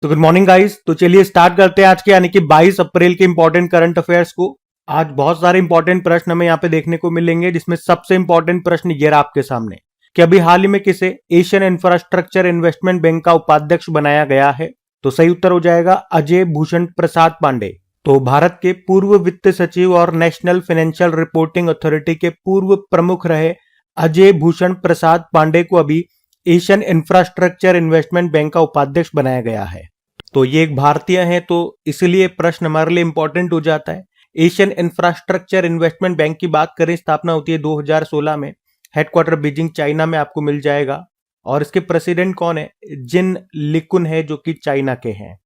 तो good morning guys. तो चलिए स्टार्ट करते हैं आज के यानी कि 22 अप्रैल के इंपॉर्टेंट करंट अफेयर्स को। आज बहुत सारे इंपॉर्टेंट प्रश्न हमें यहाँ पे देखने को मिलेंगे, जिसमें सबसे इंपॉर्टेंट प्रश्न ये रहा आपके सामने कि अभी हाल ही में किसे एशियन इंफ्रास्ट्रक्चर इन्वेस्टमेंट बैंक का उपाध्यक्ष बनाया गया है। तो सही उत्तर हो जाएगा अजय भूषण प्रसाद पांडे। तो भारत के पूर्व वित्त सचिव और नेशनल फाइनेंशियल रिपोर्टिंग अथॉरिटी के पूर्व प्रमुख रहे अजय भूषण प्रसाद पांडे को अभी एशियन इंफ्रास्ट्रक्चर इन्वेस्टमेंट बैंक का उपाध्यक्ष बनाया गया है। तो ये एक भारतीय है, तो इसलिए प्रश्न हमारे लिए इंपॉर्टेंट हो जाता है। एशियन इंफ्रास्ट्रक्चर इन्वेस्टमेंट बैंक की बात करें, स्थापना होती है 2016 में। हेडक्वार्टर बीजिंग चाइना में आपको मिल जाएगा। और इसके प्रेसिडेंट कौन है? जिन लिकुन है, जो कि चाइना के हैं।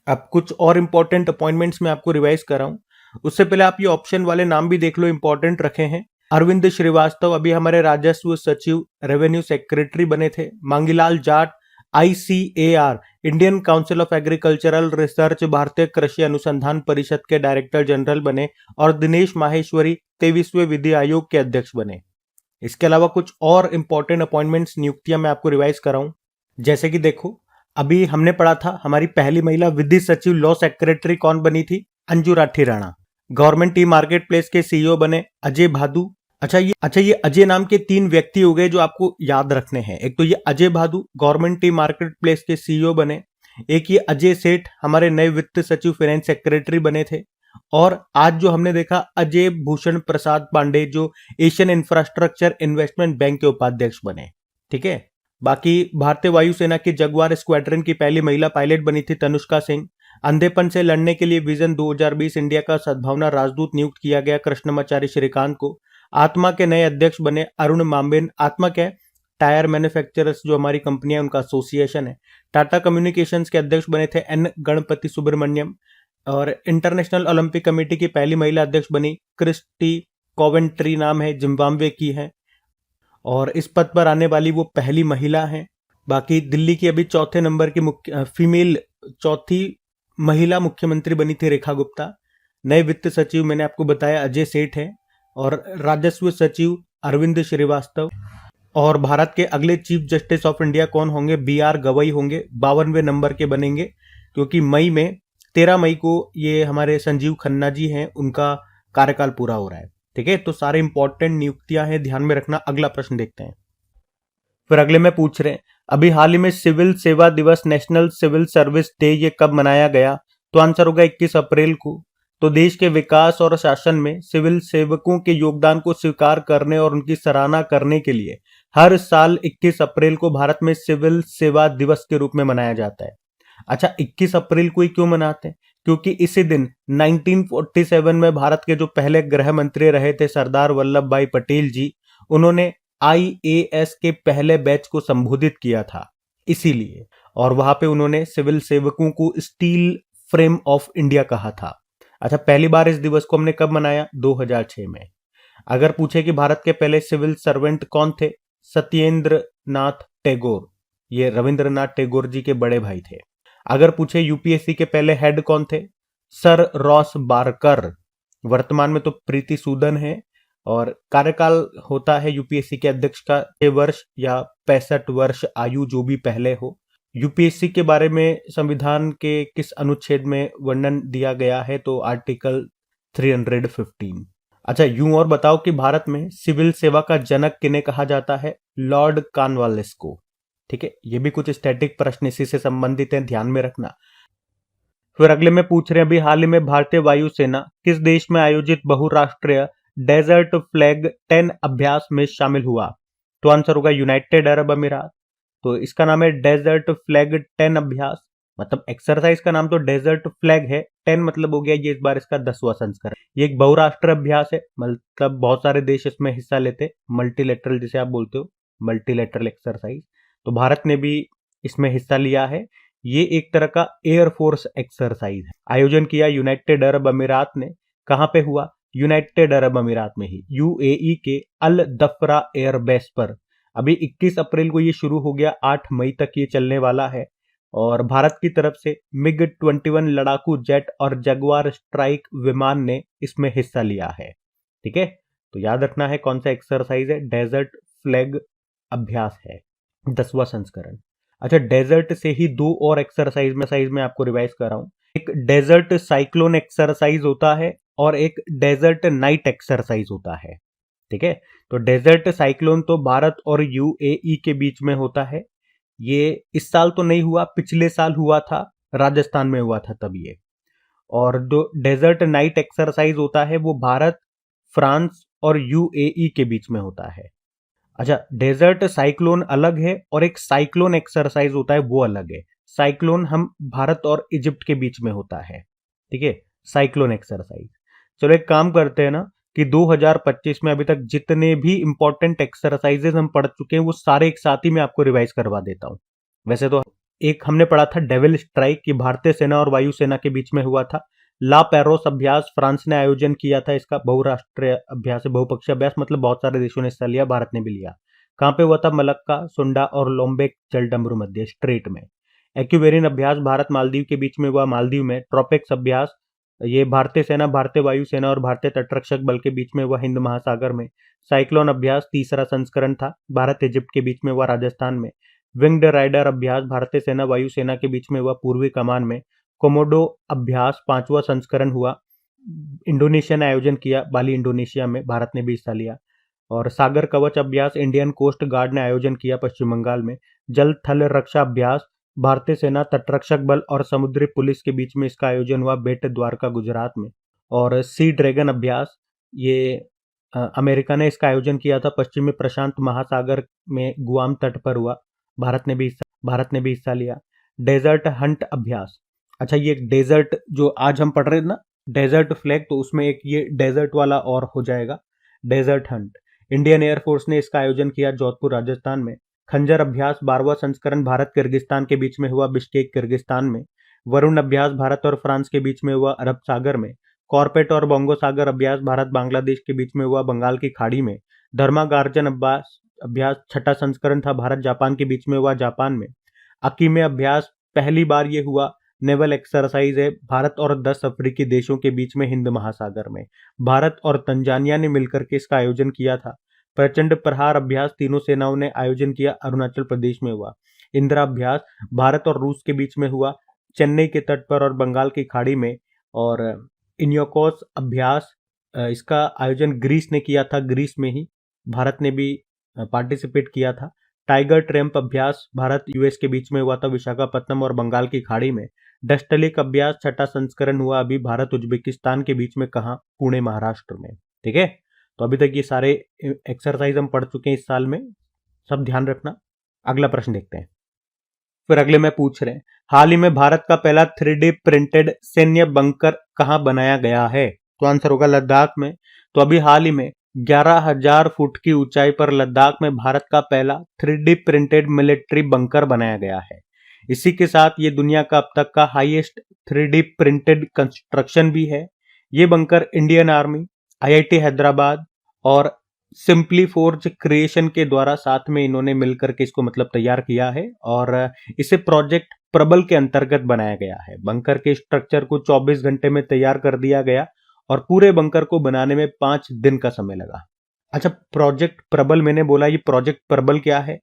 अब कुछ और इंपॉर्टेंट अपॉइंटमेंट्स में आपको रिवाइज कर रहा हूं। उससे पहले आप ये ऑप्शन वाले नाम भी देख लो, इंपॉर्टेंट रखे हैं। अरविंद श्रीवास्तव अभी हमारे राजस्व सचिव रेवेन्यू सेक्रेटरी बने थे। Mangilal Jat ICAR Indian council of agricultural research भारतीय कृषि अनुसंधान परिषद के डायरेक्टर जनरल बने। और दिनेश माहेश्वरी 23वें विधि आयोग के अध्यक्ष बने। इसके अलावा कुछ और इंपॉर्टेंट अपॉइंटमेंट्स, नियुक्तियां मैं आपको रिवाइज कर रहा हूं। जैसे कि देखो, अभी हमने पढ़ा था हमारी पहली महिला विधि सचिव लॉ सेक्रेटरी कौन बनी थी? Anju Rathi Rana. Government e market place के CEO बने अजय भादु। अच्छा ये अजय नाम के 3 व्यक्ति हो गए जो आपको याद रखने हैं। एक तो ये अजय भादु गवर्नमेंट टी मार्केट प्लेस के CEO बने। एक ये अजय सेठ हमारे नए वित्त सचिव फाइनेंस सेक्रेटरी बने थे। और आज जो हमने देखा अजय भूषण प्रसाद पांडे, जो एशियन इंफ्रास्ट्रक्चर इन्वेस्टमेंट बैंक के उपाध्यक्ष बने। ठीक है। बाकी भारतीय वायुसेना की जगुआर स्क्वाड्रन की पहली महिला पायलट बनी थी तनुष्का सिंह। अंधेपन से लड़ने के लिए विजन 2020 इंडिया का सद्भावना राजदूत नियुक्त किया गया कृष्णमाचारी श्रीकांत को। आत्मा के नए अध्यक्ष बने अरुण माम्बेन। आत्मा क्या है? टायर मैन्युफैक्चरर्स जो हमारी कंपनी है उनका एसोसिएशन है। टाटा कम्युनिकेशंस के अध्यक्ष बने थे N गणपति सुब्रमण्यम। और इंटरनेशनल ओलंपिक कमेटी की पहली महिला अध्यक्ष बनी क्रिस्टी कोवेंट्री, नाम है, जिम्बाब्वे की है। और इस पद पर आने वाली वो पहली महिला है। बाकी दिल्ली की अभी चौथे नंबर की फीमेल चौथी महिला मुख्यमंत्री बनी थी रेखा गुप्ता। नए वित्त सचिव मैंने आपको बताया अजय सेठ है। और राजस्व सचिव अरविंद श्रीवास्तव। और भारत के अगले चीफ जस्टिस ऑफ इंडिया कौन होंगे? BR गवई होंगे। 52वें नंबर के बनेंगे, क्योंकि 13 मई को ये हमारे संजीव खन्ना जी हैं, उनका कार्यकाल पूरा हो रहा है। ठीक है। तो सारे इंपॉर्टेंट नियुक्तियां हैं, ध्यान में रखना। अगला प्रश्न देखते हैं। फिर अगले में पूछ रहे हैं अभी हाल ही में सिविल सेवा दिवस, नेशनल सिविल सर्विस डे, ये कब मनाया गया? तो आंसर होगा 21 अप्रैल को। तो देश के विकास और शासन में सिविल सेवकों के योगदान को स्वीकार करने और उनकी सराहना करने के लिए हर साल 21 अप्रैल को भारत में सिविल सेवा दिवस के रूप में मनाया जाता है। अच्छा, 21 अप्रैल को ही क्यों मनाते हैं? क्योंकि इसी दिन 1947 में भारत के जो पहले गृह मंत्री रहे थे सरदार वल्लभ भाई पटेल जी, उन्होंने IAS के पहले बैच को संबोधित किया था, इसीलिए। और वहां पे उन्होंने सिविल सेवकों को स्टील फ्रेम ऑफ इंडिया कहा था। अच्छा, पहली बार इस दिवस को हमने कब मनाया? 2006 में। अगर पूछे कि भारत के पहले सिविल सर्वेंट कौन थे? सत्येंद्र नाथ टैगोर। ये रविंद्रनाथ टैगोर जी के बड़े भाई थे। अगर पूछे UPSC के पहले हेड कौन थे? Sir Ross Barker. वर्तमान में तो प्रीति सूदन है। और कार्यकाल होता है UPSC के अध्यक्ष का 6 वर्ष या 65 वर्ष आयु, जो भी पहले हो। UPSC के बारे में संविधान के किस अनुच्छेद में वर्णन दिया गया है? तो आर्टिकल 315। अच्छा, यूं और बताओ कि भारत में सिविल सेवा का जनक किन्हें कहा जाता है? लॉर्ड कॉर्नवालिस को। ठीक है। ये भी कुछ स्टैटिक प्रश्न इसी से संबंधित हैं, ध्यान में रखना। फिर अगले में पूछ रहे हैं अभी हाल ही में भारतीय वायुसेना किस देश में आयोजित बहुराष्ट्रीय डेजर्ट फ्लैग 10 अभ्यास में शामिल हुआ? तो आंसर होगा यूनाइटेड अरब अमीरात। तो इसका नाम है डेजर्ट फ्लैग 10 अभ्यास। मतलब एक्सरसाइज का नाम तो डेजर्ट फ्लैग है, 10 मतलब हो गया ये इस बार इसका 10वां संस्करण। ये एक बहुराष्ट्रीय अभ्यास है, मतलब बहुत सारे देश इसमें हिस्सा लेते, मल्टीलेटरल जिसे आप बोलते हो, मल्टीलेटरल एक्सरसाइज। तो भारत ने भी इसमें हिस्सा लिया है। ये एक तरह का एयरफोर्स एक्सरसाइज है। आयोजन किया यूनाइटेड अरब अमीरात ने। कहां पे हुआ? यूनाइटेड अरब अमीरात में ही, UAE के अल दफरा एयरबेस पर। अभी 21 अप्रैल को ये शुरू हो गया, 8 मई तक ये चलने वाला है। और भारत की तरफ से MiG-21 लड़ाकू जेट और जगुआर स्ट्राइक विमान ने इसमें हिस्सा लिया है। ठीक है। तो याद रखना है कौन सा एक्सरसाइज है, डेजर्ट फ्लैग अभ्यास है, 10वां संस्करण। अच्छा, डेजर्ट से ही दो और एक्सरसाइज में आपको रिवाइज कर रहा हूँ। एक डेजर्ट साइक्लोन एक्सरसाइज होता है और एक डेजर्ट नाइट एक्सरसाइज होता है। ठीक है, तो डेजर्ट साइक्लोन तो भारत और यूएई के बीच में होता है। ये इस साल तो नहीं हुआ, पिछले साल हुआ था, राजस्थान में हुआ था तब ये। और जो डेजर्ट नाइट एक्सरसाइज होता है वो भारत, फ्रांस और यूएई के बीच में होता है। अच्छा, डेजर्ट साइक्लोन अलग है और एक साइक्लोन एक्सरसाइज होता है वो अलग है। साइक्लोन हम भारत और इजिप्ट के बीच में होता है। ठीक है, साइक्लोन एक्सरसाइज। चलो एक काम करते हैं ना कि 2025 में अभी तक जितने भी इंपॉर्टेंट एक्सरसाइजेज हम पढ़ चुके हैं वो सारे एक साथ ही मैं आपको रिवाइज करवा देता हूं। वैसे तो एक हमने पढ़ा था डेविल स्ट्राइक की भारतीय सेना और वायुसेना के बीच में हुआ था। ला पेरोस अभ्यास फ्रांस ने आयोजन किया था, इसका बहुराष्ट्रीय अभ्यास है, बहुपक्षीय अभ्यास, मतलब बहुत सारे देशों ने हिस्सा लिया, भारत ने भी लिया। कहाँ पे हुआ था? मलक्का, सुंडा और लोम्बेक जलडमरू मध्य स्ट्रेट में। एक्यूवेरियन अभ्यास भारत मालदीव के बीच में हुआ, मालदीव में। ट्रोपेक्स अभ्यास ये भारतीय सेना, भारतीय वायुसेना और भारतीय तटरक्षक बल के बीच में हुआ, हिंद महासागर में। साइक्लोन अभ्यास तीसरा संस्करण था, भारत इजिप्ट के बीच में हुआ, राजस्थान में। विंग्ड राइडर अभ्यास भारतीय सेना वायुसेना के बीच में हुआ, पूर्वी कमान में। कोमोडो अभ्यास पांचवा संस्करण हुआ, इंडोनेशिया ने आयोजन किया, बाली इंडोनेशिया में, भारत ने भी हिस्सा लिया। और सागर कवच अभ्यास इंडियन कोस्ट गार्ड ने आयोजन किया, पश्चिम बंगाल में। जल थल रक्षा अभ्यास भारतीय सेना, तटरक्षक बल और समुद्री पुलिस के बीच में इसका आयोजन हुआ, बेट द्वारका, गुजरात में। और सी ड्रैगन अभ्यास ये अमेरिका ने इसका आयोजन किया था, पश्चिमी प्रशांत महासागर में, गुआम तट पर हुआ, भारत ने भी हिस्सा लिया। डेजर्ट हंट अभ्यास, अच्छा ये डेजर्ट जो आज हम पढ़ रहे हैं ना, डेजर्ट फ्लैग, तो उसमें एक ये डेजर्ट वाला और हो जाएगा, डेजर्ट हंट। इंडियन एयरफोर्स ने इसका आयोजन किया, जोधपुर, राजस्थान में। खंजर अभ्यास 12वां संस्करण भारत किर्गिस्तान के बीच में हुआ, बिश्केक, किर्गिस्तान में। वरुण अभ्यास भारत और फ्रांस के बीच में हुआ, अरब सागर में। कॉर्पेट और बोंगो सागर अभ्यास भारत बांग्लादेश के बीच में हुआ, बंगाल की खाड़ी में। धर्मागार्जन अभ्यास छठा संस्करण था, भारत जापान के बीच में हुआ, जापान में। अकीमे अभ्यास पहली बार ये हुआ, नेवल एक्सरसाइज है, भारत और 10 अफ्रीकी देशों के बीच में, हिंद महासागर में। भारत और तंजानिया ने मिलकर के इसका आयोजन किया था। प्रचंड प्रहार अभ्यास तीनों सेनाओं ने आयोजन किया, अरुणाचल प्रदेश में हुआ। इंदिरा अभ्यास भारत और रूस के बीच में हुआ, चेन्नई के तट पर और बंगाल की खाड़ी में। और इन्योकोस अभ्यास इसका आयोजन ग्रीस ने किया था, ग्रीस में ही, भारत ने भी पार्टिसिपेट किया था। टाइगर ट्रैम्प अभ्यास भारत यूएस के बीच में हुआ था, विशाखापत्तनम और बंगाल की खाड़ी में। डस्टलिक अभ्यास छठा संस्करण हुआ अभी, भारत उज्बेकिस्तान के बीच में, कहा? पुणे, महाराष्ट्र में। ठीक है, तो अभी तक ये सारे एक्सरसाइज हम पढ़ चुके हैं इस साल में, सब ध्यान रखना। अगला प्रश्न देखते हैं। फिर अगले में पूछ रहे हैं, हाल ही में भारत का पहला 3D प्रिंटेड सैन्य बंकर कहां बनाया गया है? तो आंसर होगा लद्दाख में। तो अभी हाल ही में 11,000 फुट की ऊंचाई पर लद्दाख में भारत का पहला 3D प्रिंटेड मिलिट्री बंकर बनाया गया है। इसी के साथ ये दुनिया का अब तक का हाईएस्ट 3D प्रिंटेड कंस्ट्रक्शन भी है। ये bunker Indian army, IIT Hyderabad और सिंपली फोर्ज क्रिएशन के द्वारा साथ में इन्होंने मिलकर के इसको मतलब तैयार किया है, और इसे प्रोजेक्ट प्रबल के अंतर्गत बनाया गया है। बंकर के स्ट्रक्चर को 24 घंटे में तैयार कर दिया गया और पूरे बंकर को बनाने में 5 दिन का समय लगा। अच्छा, प्रोजेक्ट प्रबल मैंने बोला, ये प्रोजेक्ट प्रबल क्या है?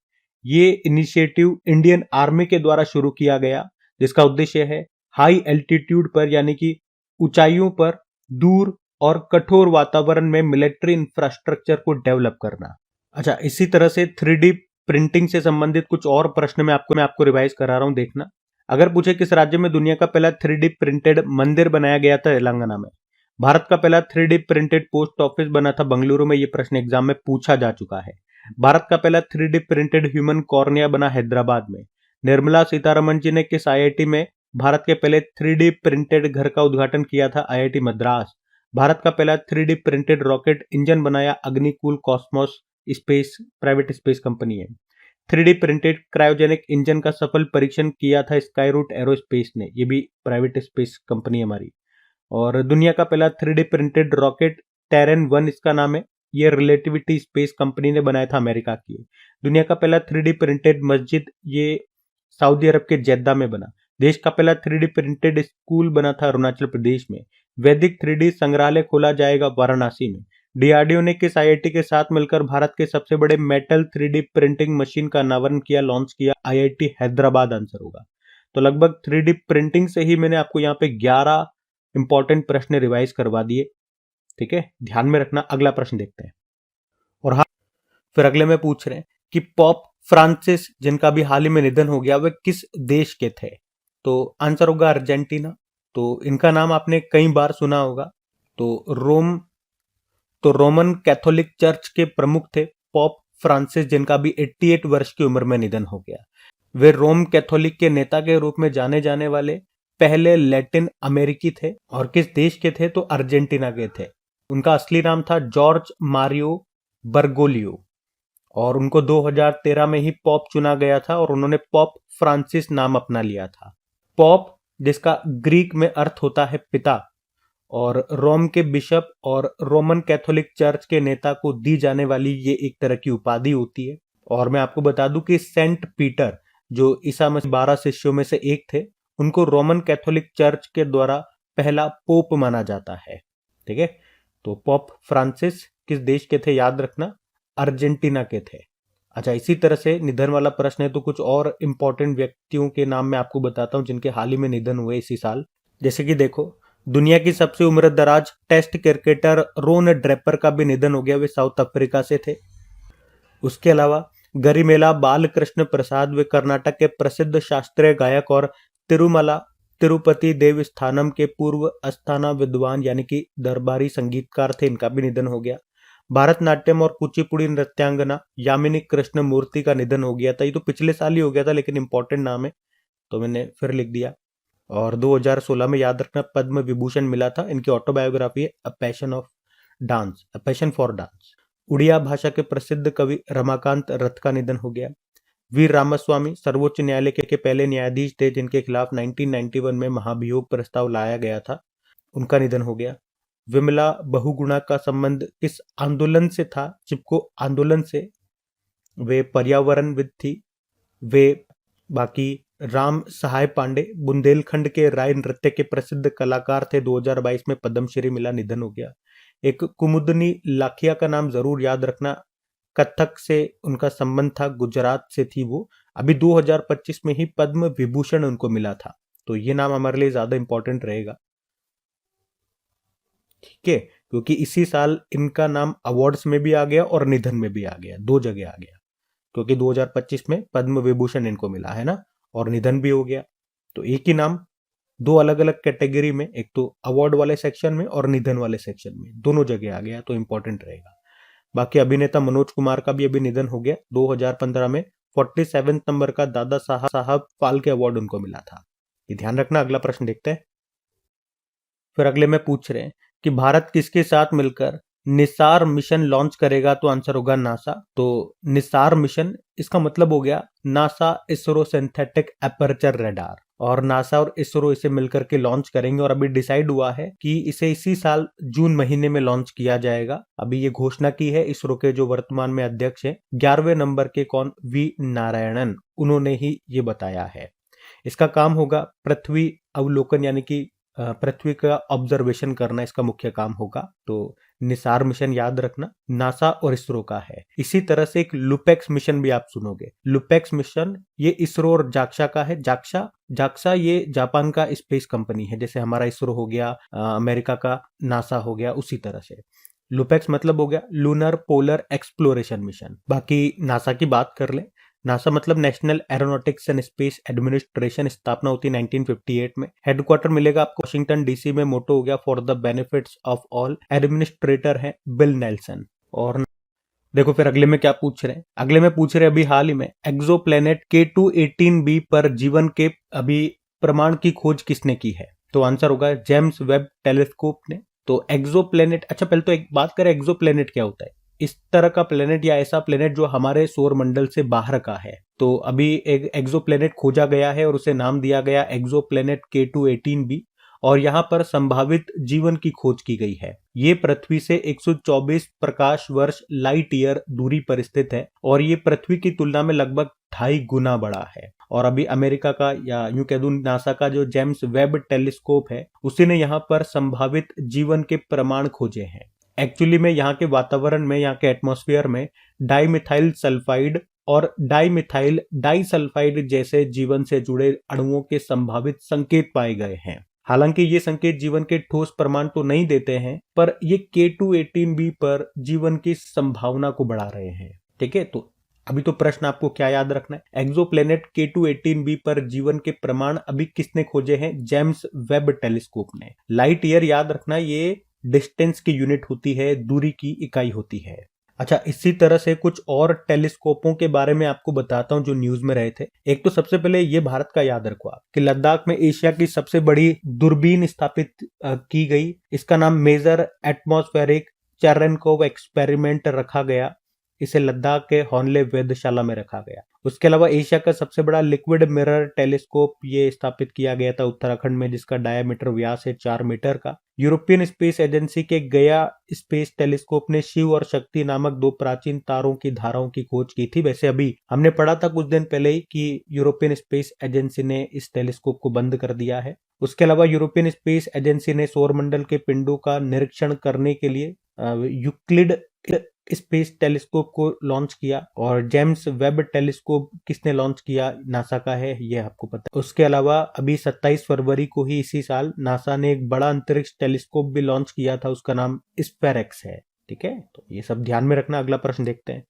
ये इनिशिएटिव इंडियन आर्मी के द्वारा शुरू किया गया, जिसका उद्देश्य है हाई एल्टीट्यूड पर, यानी कि ऊंचाइयों पर, दूर और कठोर वातावरण में मिलिट्री इंफ्रास्ट्रक्चर को डेवलप करना। अच्छा, इसी तरह से 3D प्रिंटिंग से संबंधित कुछ और प्रश्न मैं आपको रिवाइज करा रहा हूं, देखना। अगर पूछे किस राज्य में दुनिया का पहला 3D प्रिंटेड मंदिर बनाया गया था? तेलंगाना में। भारत का पहला 3D प्रिंटेड पोस्ट ऑफिस बना था बंगलुरु में, यह प्रश्न एग्जाम में पूछा जा चुका है। भारत का पहला 3D प्रिंटेड ह्यूमन कॉर्निया बना हैदराबाद में। निर्मला सीतारमण जी ने किस आईआईटी में भारत के पहले 3D प्रिंटेड घर का उद्घाटन किया था? आईआईटी मद्रास। भारत का पहला 3D प्रिंटेड रॉकेट इंजन बनाया Agnikul Cosmos space private space company है। 3D प्रिंटेड क्रायोजेनिक इंजन का सफल परीक्षण किया था स्काईरूट एरोस्पेस ने, ये भी प्राइवेट स्पेस कंपनी हमारी। और दुनिया का पहला 3D प्रिंटेड रॉकेट टेरन 1 इसका नाम है, ये रिलेटिविटी स्पेस कंपनी ने बनाया था, अमेरिका की। दुनिया का पहला 3D प्रिंटेड मस्जिद ये सऊदी अरब के जेद्दा में बना। देश का पहला 3D प्रिंटेड स्कूल बना था अरुणाचल प्रदेश में। वैदिक 3D संग्रहालय खोला जाएगा वाराणसी में। डीआरडीओ ने किस आईआईटी के साथ मिलकर भारत के सबसे बड़े मेटल 3D प्रिंटिंग मशीन का अनावरण किया, लॉन्च किया? आईआईटी हैदराबाद आंसर होगा। तो लगभग 3D प्रिंटिंग से ही मैंने आपको यहाँ पे 11 इंपॉर्टेंट प्रश्न रिवाइज करवा दिए। ठीक है, ध्यान में रखना। अगला प्रश्न देखते हैं। और हाँ, फिर अगले में पूछ रहे हैं कि पॉप फ्रांसिस जिनका भी हाल ही में निधन हो गया, वे किस देश के थे? तो आंसर होगा अर्जेंटीना। तो इनका नाम आपने कई बार सुना होगा। तो रोमन कैथोलिक चर्च के प्रमुख थे पॉप फ्रांसिस, जिनका भी 88 वर्ष की उम्र में निधन हो गया। वे रोम कैथोलिक के नेता के रूप में जाने जाने वाले पहले लैटिन अमेरिकी थे। और किस देश के थे? तो अर्जेंटीना के थे। उनका असली नाम था जॉर्ज मारियो बर्गोलियो, और उनको 2013 में ही पॉप चुना गया था और उन्होंने पॉप फ्रांसिस नाम अपना लिया था। पॉप जिसका ग्रीक में अर्थ होता है पिता, और रोम के बिशप और रोमन कैथोलिक चर्च के नेता को दी जाने वाली ये एक तरह की उपाधि होती है। और मैं आपको बता दूं कि सेंट पीटर जो ईसा मसीह 12 शिष्यों में से एक थे, उनको रोमन कैथोलिक चर्च के द्वारा पहला पोप माना जाता है। ठीक है, तो पॉप फ्रांसिस किस देश के थे? याद रखना, अर्जेंटीना के थे। अच्छा, इसी तरह से निधन वाला प्रश्न है तो कुछ और इंपॉर्टेंट व्यक्तियों के नाम मैं आपको बताता हूं जिनके हाल ही में निधन हुए इसी साल। जैसे कि देखो, दुनिया की सबसे उम्रदराज टेस्ट क्रिकेटर रोन ड्रेपर का भी निधन हो गया। वे साउथ अफ्रीका से थे। उसके अलावा गरिमेला बालकृष्ण प्रसाद, वे कर्नाटक के प्रसिद्ध शास्त्रीय गायक और तिरुमला तिरुपति देवस्थानम के पूर्व अस्थाना विद्वान यानी कि दरबारी संगीतकार थे। इनका भी निधन हो गया। भारतनाट्यम और कुचिपुड़ी नृत्यांगना यामिनी कृष्ण मूर्ति का निधन हो गया था। ये तो पिछले साल ही हो गया था, लेकिन इंपॉर्टेंट नाम है तो मैंने फिर लिख दिया। और 2016 में याद रखना पद्म विभूषण मिला था। इनकी ऑटोबायोग्राफी है a passion for dance. Odia भाषा के प्रसिद्ध कवि रमाकांत रथ का निधन हो गया। वीर रामास्वामी सर्वोच्च न्यायालय के पहले न्यायाधीश थे जिनके खिलाफ 1991 में महाभियोग प्रस्ताव लाया गया था। उनका निधन हो गया। विमला बहुगुणा का संबंध किस आंदोलन से था? चिपको आंदोलन से। वे पर्यावरणविद थी। वे बाकी राम सहाय पांडे बुंदेलखंड के राय नृत्य के प्रसिद्ध कलाकार थे। 2022 में पद्मश्री मिला, निधन हो गया। एक कुमुदनी लाखिया का नाम जरूर याद रखना। कथक से उनका संबंध था, गुजरात से थी वो। अभी 2025 में ही पद्म विभूषण उनको मिला था, तो ये नाम हमारे लिए ज्यादा इंपॉर्टेंट रहेगा। ठीक है, क्योंकि इसी साल इनका नाम अवार्ड्स में भी आ गया और निधन में भी आ गया, दो जगह आ गया। क्योंकि 2025 में पद्म विभूषण इनको मिला है ना, और निधन भी हो गया। तो एक ही नाम दो अलग अलग कैटेगरी में, एक तो अवार्ड वाले सेक्शन में और निधन वाले सेक्शन में, दोनों जगह आ गया, तो इंपॉर्टेंट रहेगा। बाकी अभिनेता मनोज कुमार का भी अभी निधन हो गया। 2015 में 47 नंबर का दादा साहब फाल्के अवार्ड उनको मिला था। ये ध्यान रखना। अगला प्रश्न देखते हैं। फिर अगले में पूछ रहे हैं कि भारत किसके साथ मिलकर निसार मिशन लॉन्च करेगा? तो आंसर होगा नासा। तो निसार मिशन, इसका मतलब हो गया NASA ISRO synthetic aperture radar, और नासा और इसरो इसे मिलकर के लॉन्च करेंगे। और अभी डिसाइड हुआ है कि इसे इसी साल जून महीने में लॉन्च किया जाएगा। अभी ये घोषणा की है इसरो के जो वर्तमान में अध्यक्ष हैं 11वें नंबर के कौन, वी नारायणन, उन्होंने ही ये बताया है। इसका काम होगा पृथ्वी अवलोकन, यानी कि पृथ्वी का ऑब्जर्वेशन करना इसका मुख्य काम होगा। तो निसार मिशन याद रखना नासा और इसरो का है। इसी तरह से एक लुपेक्स मिशन भी आप सुनोगे। लुपेक्स मिशन ये इसरो और जाक्सा का है। जाक्सा ये जापान का स्पेस कंपनी है, जैसे हमारा इसरो हो गया, अमेरिका का नासा हो गया, उसी तरह से लुपेक्स मतलब हो गया लूनर पोलर एक्सप्लोरेशन मिशन। बाकी नासा की बात कर ले, नासा मतलब national aeronautics and space administration, स्थापना होती है 1958 में। हेडक्वार्टर मिलेगा आपको वाशिंगटन डीसी में। मोटो हो गया for the benefits of all. Administrator है बिल नेल्सन। और देखो फिर अगले में क्या पूछ रहे हैं। अगले में पूछ रहे हैं अभी हाल ही में एक्सोप्लैनेट K2-18b पर जीवन के अभी प्रमाण की खोज किसने की है? तो आंसर होगा जेम्स वेब टेलीस्कोप ने। तो एक्सोप्लैनेट, अच्छा पहले तो एक बात करें एक्सोप्लैनेट क्या होता है। इस तरह का प्लेनेट या ऐसा प्लेनेट जो हमारे सौर मंडल से बाहर का है। तो अभी एक एक्सोप्लैनेट खोजा गया है और उसे नाम दिया गया एक्सोप्लैनेट K2-18b, और यहां पर संभावित जीवन की खोज की गई है। ये पृथ्वी से 124 प्रकाश वर्ष लाइट ईयर दूरी पर स्थित है, और ये पृथ्वी की तुलना में लगभग 2.5 गुना बड़ा है। और अभी अमेरिका का, या यूं कह दूं नासा का जो जेम्स वेब टेलीस्कोप है, उसी ने यहाँ पर संभावित जीवन के प्रमाण खोजे हैं। एक्चुअली में यहाँ के वातावरण में, यहाँ के एटमॉस्फेयर में डाइमिथाइल सल्फाइड और डाइमिथाइल डाइसल्फाइड जैसे जीवन से जुड़े अणुओं के संभावित संकेत पाए गए हैं। हालांकि ये संकेत जीवन के ठोस प्रमाण तो नहीं देते हैं, पर ये K2-18b पर जीवन की संभावना को बढ़ा रहे हैं। ठीक है, तो अभी तो प्रश्न आपको क्या याद रखना है, एक्सोप्लैनेट K2-18b पर जीवन के प्रमाण अभी किसने खोजे हैं? जेम्स वेब टेलीस्कोप ने। लाइट ईयर याद रखना, ये डिस्टेंस की यूनिट होती है, दूरी की इकाई होती है। अच्छा, इसी तरह से कुछ और टेलीस्कोपों के बारे में आपको बताता हूं जो न्यूज में रहे थे। एक तो सबसे पहले ये भारत का याद रखो आप कि लद्दाख में एशिया की सबसे बड़ी दूरबीन स्थापित की गई। इसका नाम मेजर एटमॉस्फेरिक चेरेनकोव एक्सपेरिमेंट रखा गया। इसे लद्दाख के होनले वेधशाला में रखा गया। उसके अलावा एशिया का सबसे बड़ा लिक्विड मिरर टेलीस्कोप ये स्थापित किया गया था उत्तराखंड में, जिसका डायमीटर व्यास है 4 मीटर का। यूरोपियन स्पेस एजेंसी के गया स्पेस टेलीस्कोप ने शिव और शक्ति नामक दो प्राचीन तारों की धाराओं की खोज की थी। वैसे अभी हमने पढ़ा था कुछ दिन पहले ही कि यूरोपियन स्पेस एजेंसी ने इस टेलीस्कोप को बंद कर दिया है। उसके अलावा यूरोपियन स्पेस एजेंसी ने सौरमंडल के पिंडों का निरीक्षण करने के लिए यूक्लिड स्पेस टेलीस्कोप को लॉन्च किया। और जेम्स वेब टेलीस्कोप किसने लॉन्च किया? नासा का है, ये आपको पता है। उसके अलावा अभी 27 फरवरी को ही इसी साल नासा ने एक बड़ा अंतरिक्ष टेलीस्कोप भी लॉन्च किया था, उसका नाम स्पेरेक्स है। ठीक है, तो ये सब ध्यान में रखना। अगला प्रश्न देखते हैं।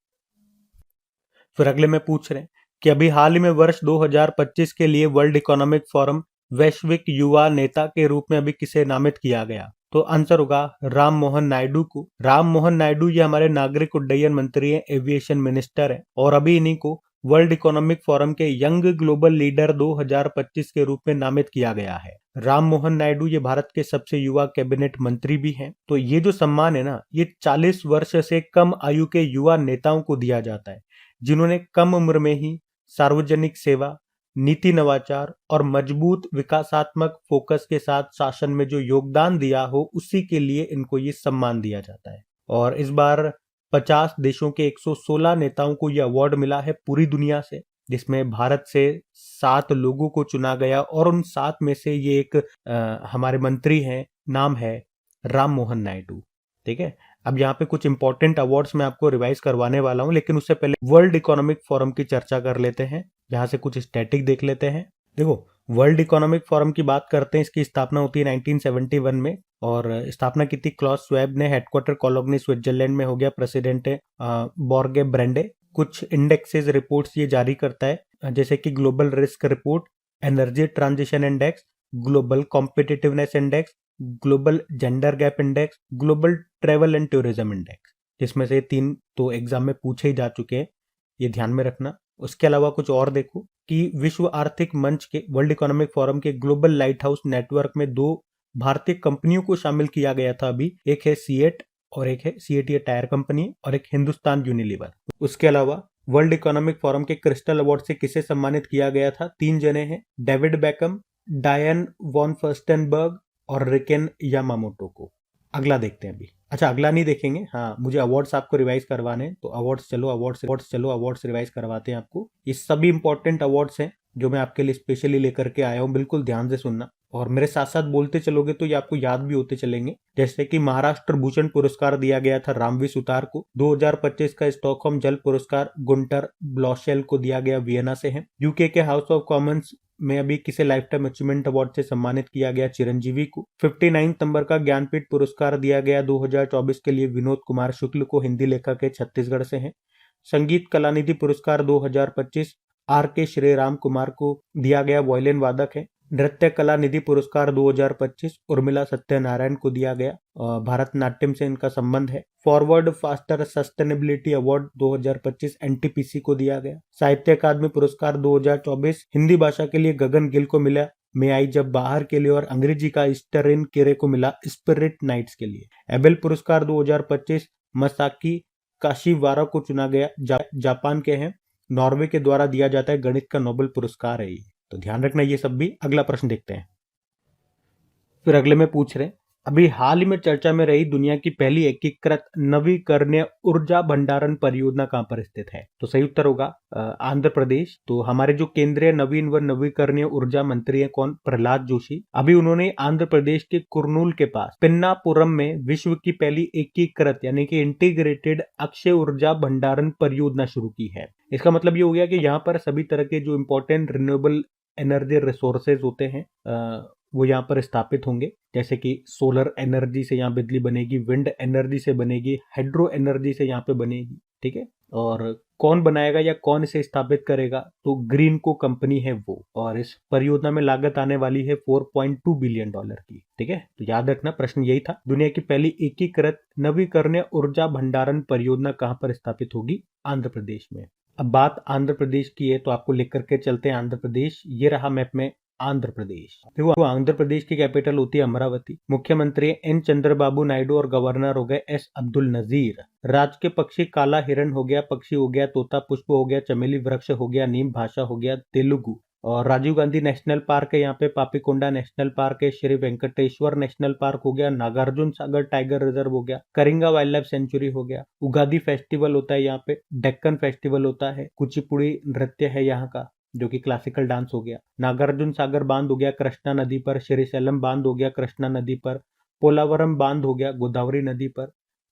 फिर अगले में पूछ रहे हैं कि अभी हाल ही में वर्ष 2025 के लिए वर्ल्ड इकोनॉमिक फोरम वैश्विक युवा नेता के रूप में अभी किसे नामित किया गया? तो आंसर होगा राम मोहन नायडू को। राम मोहन नायडू ये हमारे नागरिक उड्डयन मंत्री हैं, एविएशन मिनिस्टर हैं, और अभी इन्हीं को वर्ल्ड इकोनॉमिक फोरम के यंग ग्लोबल लीडर 2025 के रूप में नामित किया गया है। राम मोहन नायडू ये भारत के सबसे युवा कैबिनेट मंत्री भी हैं। तो ये जो सम्मान है ना, ये 40 वर्ष से कम आयु के युवा नेताओं को दिया जाता है, जिन्होंने कम उम्र में ही सार्वजनिक सेवा, नीति नवाचार और मजबूत विकासात्मक फोकस के साथ शासन में जो योगदान दिया हो, उसी के लिए इनको ये सम्मान दिया जाता है। और इस बार 50 देशों के 116 नेताओं को यह अवार्ड मिला है पूरी दुनिया से, जिसमें भारत से 7 लोगों को चुना गया और उन 7 में से ये एक हमारे मंत्री हैं, नाम है राम मोहन नायडू। ठीक है, अब यहाँ पे कुछ इंपॉर्टेंट अवार्ड्स मैं आपको रिवाइज करवाने वाला हूँ, लेकिन उससे पहले वर्ल्ड इकोनॉमिक फोरम की चर्चा कर लेते हैं। यहाँ से कुछ स्टैटिक देख लेते हैं। देखो, वर्ल्ड इकोनॉमिक फोरम की बात करते हैं, इसकी स्थापना होती है 1971 में, और स्थापना की थी क्लॉस स्वेब ने। हेडक्वार्टर कोलोगनी स्विट्जरलैंड में हो गया। प्रेसिडेंट है बॉर्गे ब्रेंडे। कुछ इंडेक्सेस रिपोर्ट्स ये जारी करता है, जैसे कि global risk report, energy transition index, global competitiveness index, global gender gap index, global travel and tourism index, जिसमें से 3 तो एग्जाम में पूछे ही जा चुके हैं, ये ध्यान में रखना। उसके अलावा कुछ और देखो कि विश्व आर्थिक मंच के वर्ल्ड इकोनॉमिक फोरम के ग्लोबल लाइट हाउस नेटवर्क में 2 भारतीय कंपनियों को शामिल किया गया था अभी। एक है सीएट और एक है सीएट, ये टायर कंपनी, और एक हिंदुस्तान यूनिलीवर। उसके अलावा वर्ल्ड इकोनॉमिक फोरम के क्रिस्टल अवार्ड से किसे सम्मानित किया गया था? 3 जने हैं, डेविड बेकम, डायन वॉन फर्स्टेनबर्ग और रिकेन यामामोटो को। अगला देखते हैं अभी। अच्छा, अगला नहीं देखेंगे, हाँ मुझे अवार्ड्स आपको रिवाइज करवाने हैं, तो अवार्ड्स रिवाइज करवाते हैं आपको। ये सभी इंपॉर्टेंट अवार्ड्स हैं जो मैं आपके लिए स्पेशली लेकर के आया हूँ, बिल्कुल ध्यान से सुनना, और मेरे साथ साथ बोलते चलोगे तो ये आपको याद भी होते चलेंगे। जैसे कि महाराष्ट्र भूषण पुरस्कार दिया गया था रामवी सुतार को। 2025 का स्टॉकहोम जल पुरस्कार गुंटर ब्लॉशेल को दिया गया, वियना से है। यूके के हाउस ऑफ कॉमन्स में अभी किसे लाइफ टाइम अचीवमेंट अवार्ड से सम्मानित किया गया? चिरंजीवी को। 59 नंबर का ज्ञानपीठ पुरस्कार दिया गया 2024 के लिए विनोद कुमार शुक्ल को, हिंदी लेखक है, छत्तीसगढ़ से हैं। संगीत कलानिधि पुरस्कार 2025 आर के श्री राम कुमार को दिया गया, वायलिन वादक है। नृत्य कला निधि पुरस्कार 2025 उर्मिला सत्यनारायण को दिया गया, भारतनाट्यम से इनका संबंध है। Forward faster sustainability award 2025 NTPC को दिया गया। साहित्य अकादमी पुरस्कार 2024 हिंदी भाषा के लिए गगन गिल को मिला, मैं आई जब बाहर के लिए, और अंग्रेजी का स्टरिन केरे को मिला स्पिरिट नाइट्स के लिए। एबेल पुरस्कार 2025 मसाकी काशीवारा को चुना गया, जापान के हैं, नॉर्वे के द्वारा दिया जाता है, गणित का नोबेल पुरस्कार है ये, तो ध्यान रखना ये सब भी। अगला प्रश्न देखते हैं। फिर अगले में पूछ रहे अभी हाल ही में चर्चा में रही दुनिया की पहली एकीकृत नवीकरणीय ऊर्जा भंडारण परियोजना कहां पर स्थित है? तो सही उत्तर होगा आंध्र प्रदेश। तो हमारे जो केंद्रीय नवीन व नवीकरणीय ऊर्जा मंत्री हैं कौन? प्रहलाद जोशी। अभी उन्होंने आंध्र प्रदेश के कुर्नूल के पास पिन्नापुरम में विश्व की पहली एकीकृत यानी कि इंटीग्रेटेड अक्षय ऊर्जा भंडारण परियोजना शुरू की है। इसका मतलब ये हो गया कि यहाँ पर सभी तरह के जो इंपॉर्टेंट रिन्यूएबल एनर्जी रिसोर्सेज होते हैं वो यहाँ पर स्थापित होंगे, जैसे कि सोलर एनर्जी से यहाँ बिजली बनेगी, विंड एनर्जी से बनेगी, हाइड्रो एनर्जी से यहाँ पे बनेगी। ठीक है, और कौन बनाएगा या कौन इसे स्थापित करेगा? तो ग्रीन को कंपनी है वो, और इस परियोजना में लागत आने वाली है $4.2 बिलियन की। ठीक है, तो याद रखना प्रश्न यही था, दुनिया की पहली एकीकृत नवीकरणीय ऊर्जा भंडारण परियोजना कहाँ पर स्थापित होगी? आंध्र प्रदेश में। अब बात आंध्र प्रदेश की है तो आपको लिख करके चलते हैं आंध्र प्रदेश। ये रहा मैप में आंध्र प्रदेश। देखो आंध्र प्रदेश की कैपिटल होती है अमरावती। मुख्यमंत्री एन चंद्रबाबू नायडू और गवर्नर हो गए एस अब्दुल नजीर। राज्य के पक्षी काला हिरण हो गया, पक्षी हो गया तोता, पुष्प हो गया चमेली, वृक्ष हो गया नीम, भाषा हो गया तेलुगु। और राजीव गांधी नेशनल पार्क है यहाँ पे, पापीकोंडा नेशनल पार्क है, श्री वेंकटेश्वर नेशनल पार्क हो गया, नागार्जुन सागर टाइगर रिजर्व हो गया, करिंगा वाइल्ड लाइफ सेंचुरी हो गया, उगादी फेस्टिवल होता है यहाँ पे, डेक्कन फेस्टिवल होता है, कुचिपुड़ी नृत्य है यहाँ का जो कि क्लासिकल डांस हो गया, नागार्जुन सागर बांध हो गया कृष्णा नदी पर, श्रीशैलम बांध हो गया कृष्णा नदी पर, पोलावरम बांध हो गया गोदावरी नदी पर,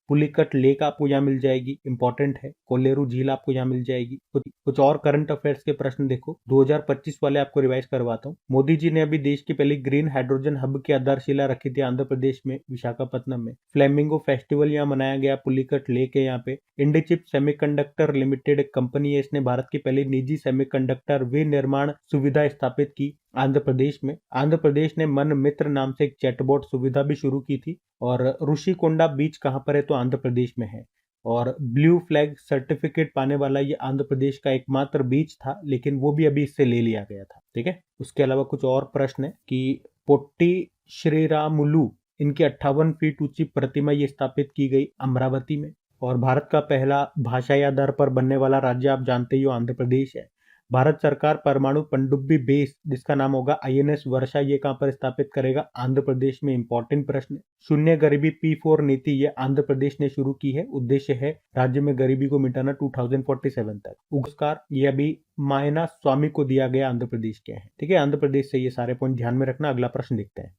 पुलिकट लेक आपको यहाँ मिल जाएगी, इंपॉर्टेंट है, कोलेरू झील आपको यहाँ मिल जाएगी। कुछ और करंट अफेयर्स के प्रश्न देखो, 2025 वाले आपको रिवाइज करवाता हूँ। मोदी जी ने अभी देश की पहली ग्रीन हाइड्रोजन हब की आधारशिला रखी थी आंध्र प्रदेश में विशाखापट्टनम में। फ्लेमिंगो फेस्टिवल यहाँ मनाया गया, पुलिकट लेक है यहाँ पे। इंडीचिप सेमीकंडक्टर लिमिटेड एक कंपनी है, इसने भारत की पहली निजी सेमीकंडक्टर विनिर्माण सुविधा स्थापित की आंध्र प्रदेश में। आंध्र प्रदेश ने मन मित्र नाम से एक चैटबॉट सुविधा भी शुरू की थी। और ऋषिकोंडा बीच कहाँ पर है? तो आंध्र प्रदेश में है। और ब्लू फ्लैग सर्टिफिकेट पाने वाला ये आंध्र प्रदेश का एकमात्र बीच था, लेकिन वो भी अभी इससे ले लिया गया था। ठीक है, उसके अलावा कुछ और प्रश्न है कि पोट्टी श्रीरामुलु इनकी 58 फीट ऊंची प्रतिमा ये स्थापित की गई अमरावती में। और भारत का पहला भाषाई आधार पर बनने वाला राज्य आप जानते ही हो आंध्र प्रदेश है। भारत सरकार परमाणु पनडुब्बी बेस जिसका नाम होगा INS वर्षा, ये कहां पर स्थापित करेगा? आंध्र प्रदेश में। इंपॉर्टेंट प्रश्न। शून्य गरीबी P4 नीति ये आंध्र प्रदेश ने शुरू की है, उद्देश्य है राज्य में गरीबी को मिटाना 2047 तक। पुरस्कार ये अभी मायना स्वामी को दिया गया, आंध्र प्रदेश के हैं। ठीक है, आंध्र प्रदेश से ये सारे पॉइंट ध्यान में रखना। अगला प्रश्न देखते हैं।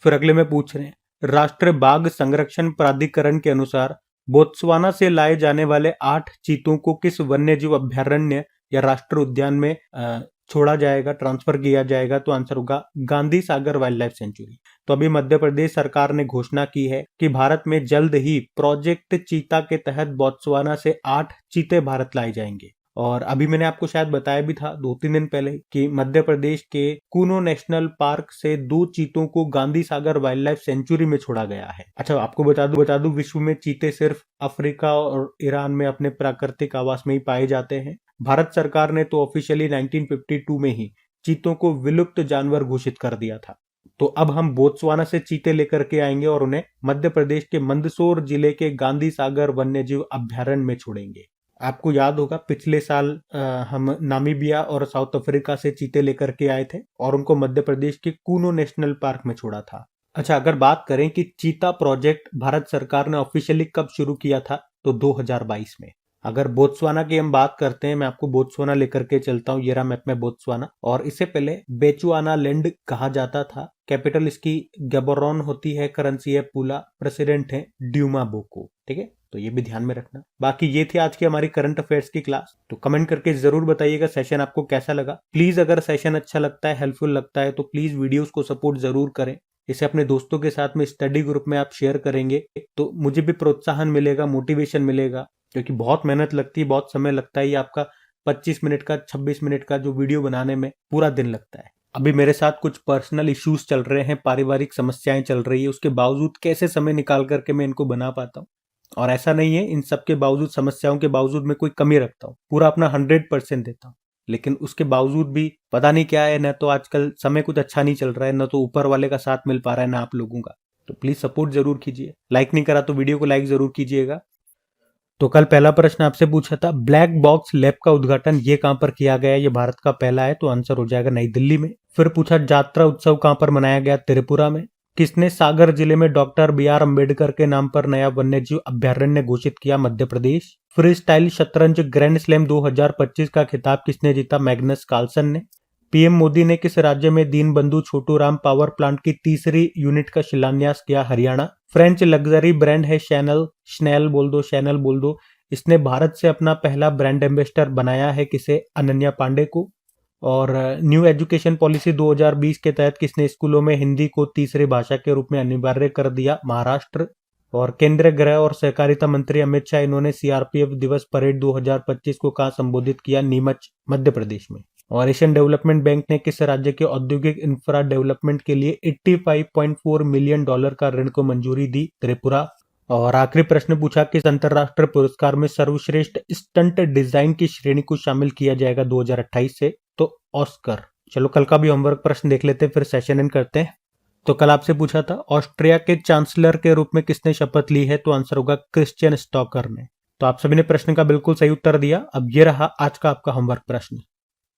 फिर अगले में पूछ रहे हैं, राष्ट्रीय बाघ संरक्षण प्राधिकरण के अनुसार बोत्सवाना से लाए जाने वाले 8 चीतों को किस वन्यजीव अभयारण्य या राष्ट्रीय उद्यान में छोड़ा जाएगा, ट्रांसफर किया जाएगा? तो आंसर होगा Gandhi Sagar wild life sanctuary. तो अभी मध्य प्रदेश सरकार ने घोषणा की है कि भारत में जल्द ही प्रोजेक्ट चीता के तहत बोत्सवाना से 8 चीते भारत लाए जाएंगे। और अभी मैंने आपको शायद बताया भी था 2-3 दिन पहले कि मध्य प्रदेश के कूनो नेशनल पार्क से 2 चीतों को Gandhi Sagar wild life sanctuary में छोड़ा गया है। अच्छा, आपको बता दूं विश्व में चीते सिर्फ अफ्रीका और ईरान में अपने प्राकृतिक आवास में ही पाए जाते हैं। भारत सरकार ने तो ऑफिशियली 1952 में ही चीतों को विलुप्त जानवर घोषित कर दिया था। तो अब हम बोत्सवाना से चीते लेकर के आएंगे और उन्हें मध्य प्रदेश के मंदसौर जिले के गांधी सागर वन्यजीव अभयारण्य में छोड़ेंगे। आपको याद होगा पिछले साल हम नामीबिया और साउथ अफ्रीका से चीते लेकर के आए थे और उनको मध्य प्रदेश के कूनो नेशनल पार्क में छोड़ा था। अच्छा, अगर बात करें कि चीता प्रोजेक्ट भारत सरकार ने ऑफिशियली कब शुरू किया था, तो 2022 में। अगर बोत्सवाना की हम बात करते हैं, मैं आपको बोत्सवाना लेकर के चलता हूँ, ये रहा मैप में बोत्सवाना। और इससे पहले बेचुआना लैंड कहा जाता था। कैपिटल इसकी गैबोरोन होती है, करेंसी है पूला, प्रेसिडेंट है ड्यूमा बोको। ठीक है, तो ये भी ध्यान में रखना। बाकी ये थी आज की हमारी करंट अफेयर्स की क्लास। तो कमेंट करके जरूर बताइएगा सेशन आपको कैसा लगा। प्लीज अगर सेशन अच्छा लगता है, हेल्पफुल लगता है, तो प्लीज वीडियोस को सपोर्ट जरूर करें। इसे अपने दोस्तों के साथ में स्टडी ग्रुप में आप शेयर करेंगे तो मुझे भी प्रोत्साहन मिलेगा, मोटिवेशन मिलेगा, क्योंकि बहुत मेहनत लगती है, बहुत समय लगता है। ये आपका 25 मिनट का 26 मिनट का जो वीडियो बनाने में पूरा दिन लगता है। अभी मेरे साथ कुछ पर्सनल इश्यूज चल रहे हैं, पारिवारिक समस्याएं चल रही है, उसके बावजूद कैसे समय निकाल करके मैं इनको बना पाता हूँ। और ऐसा नहीं है इन सब के बावजूद, समस्याओं के बावजूद मैं कोई कमी रखता हूँ, पूरा अपना 100% देता हूँ, लेकिन उसके बावजूद भी पता नहीं क्या है, न तो आजकल समय कुछ अच्छा नहीं चल रहा है, न तो ऊपर वाले का साथ मिल पा रहा है, ना आप लोगों का। तो प्लीज सपोर्ट जरूर कीजिए। लाइक नहीं करा तो वीडियो को लाइक जरूर कीजिएगा। तो कल पहला प्रश्न आपसे पूछा था, ब्लैक बॉक्स लैब का उद्घाटन ये कहां पर किया गया? ये भारत का पहला है, तो आंसर हो जाएगा नई दिल्ली में। फिर पूछा, यात्रा उत्सव कहां पर मनाया गया? त्रिपुरा में। किसने सागर जिले में डॉक्टर बी आर अम्बेडकर के नाम पर नया वन्यजीव अभयारण्य घोषित किया? मध्य प्रदेश। फ्री स्टाइल शतरंज ग्रैंड स्लैम 2025 का खिताब किसने जीता? मैग्नस कार्लसन ने। पीएम मोदी ने किस राज्य में दीनबंधु छोटू राम पावर प्लांट की तीसरी यूनिट का शिलान्यास किया? हरियाणा। फ्रेंच लग्जरी ब्रांड है शैनल बोल दो। इसने भारत से अपना पहला ब्रांड एम्बेसडर बनाया है किसे? अनन्या पांडे को। और न्यू एजुकेशन पॉलिसी 2020 के तहत किसने स्कूलों में हिंदी को तीसरी भाषा के रूप में अनिवार्य कर दिया? महाराष्ट्र। और केंद्रीय गृह और सहकारिता मंत्री अमित शाह इन्होंने सीआरपीएफ दिवस परेड 2025 को कहां संबोधित किया? नीमच, मध्य प्रदेश में। और एशियन डेवलपमेंट बैंक ने किस राज्य के औद्योगिक इंफ्रा डेवलपमेंट के लिए $85.4 मिलियन का ऋण को मंजूरी दी? त्रिपुरा। और आखिरी प्रश्न पूछा किस अंतरराष्ट्रीय पुरस्कार में सर्वश्रेष्ठ स्टंट डिजाइन की श्रेणी को शामिल किया जाएगा 2028 से? तो ऑस्कर। चलो कल का भी होमवर्क प्रश्न देख लेते हैं, फिर सेशन एंड करते हैं। तो कल आपसे पूछा था ऑस्ट्रिया के चांसलर के रूप में किसने शपथ ली है? तो आंसर होगा क्रिश्चियन स्टॉकर ने। तो आप सभी ने प्रश्न का बिल्कुल सही उत्तर दिया। अब ये रहा आज का आपका होमवर्क प्रश्न।